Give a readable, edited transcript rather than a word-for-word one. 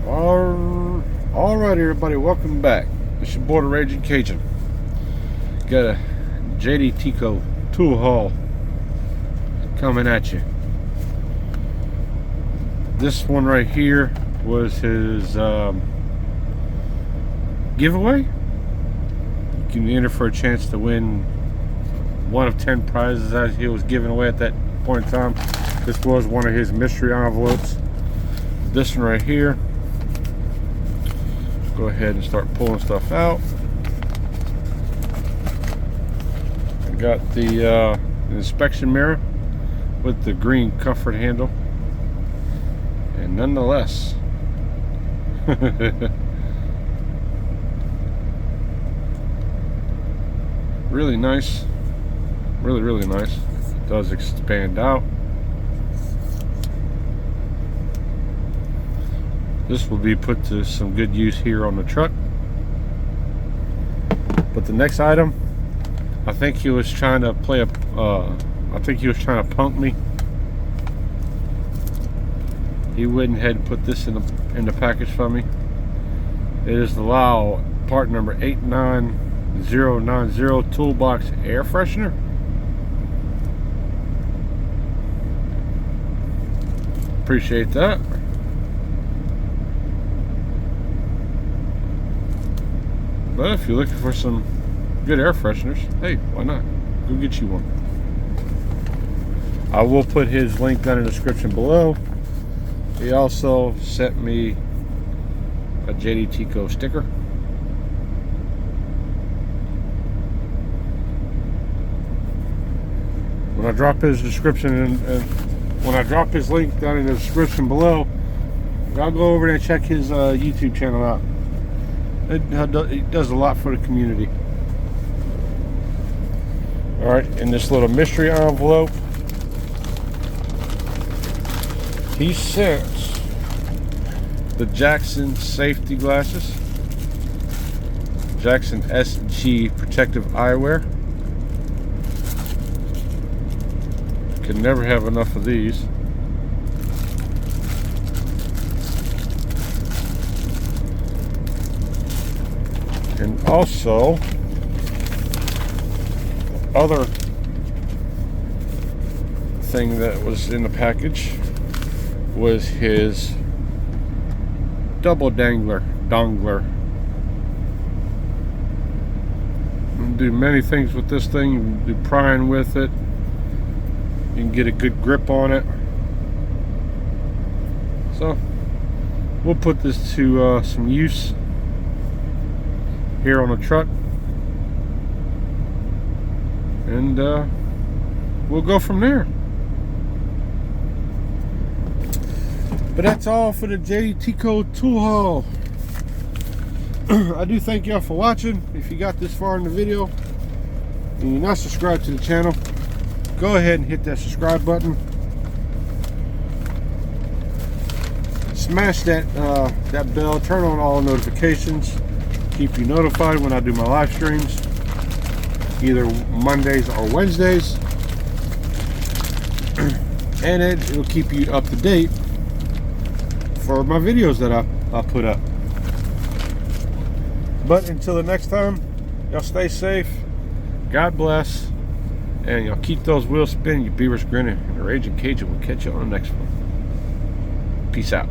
Alright everybody, welcome back. It's your boy the Raging Cajun. Got a JD Tico tool haul coming at you. This one right here was his giveaway. You can enter for a chance to win one of 10 prizes that he was giving away at that point in time. This was one of his mystery envelopes. This one right here, go ahead and start pulling stuff out. I got the inspection mirror with the green comfort handle, and nonetheless really nice, really nice. It does expand out. This will be put to some good use here on the truck. But the next item, I think he was trying to play a I think he was trying to punk me. He went ahead and put this in the package for me. It is the Laowa part number 89090 toolbox air freshener. Appreciate that. But if you're looking for some good air fresheners, hey, why not? Go get you one. I will put his link down in the description below. He also sent me a JD Tico sticker. When I drop his description and when I drop his link down in the description below, I'll go over there and check his YouTube channel out. It does a lot for the community. Alright, in this little mystery envelope, he sent the Jackson safety glasses, Jackson SG protective eyewear. Can never have enough of these. And also, other thing that was in the package was his double dongler. You can do many things with this thing. You can do prying with it. You can get a good grip on it. So, we'll put this to some use here on the truck, and we'll go from there. But that's all for the JD Tico tool haul. I do thank y'all for watching. If you got this far in the video and you're not subscribed to the channel, go ahead and hit that subscribe button. Smash that that bell, turn on all notifications. Keep you notified when I do my live streams, either Mondays or Wednesdays, and it will keep you up to date for my videos that I put up. But until the next time, y'all stay safe, God bless, and y'all keep those wheels spinning, your beavers grinning, and the Raging Cajun will catch you on the next one. Peace out.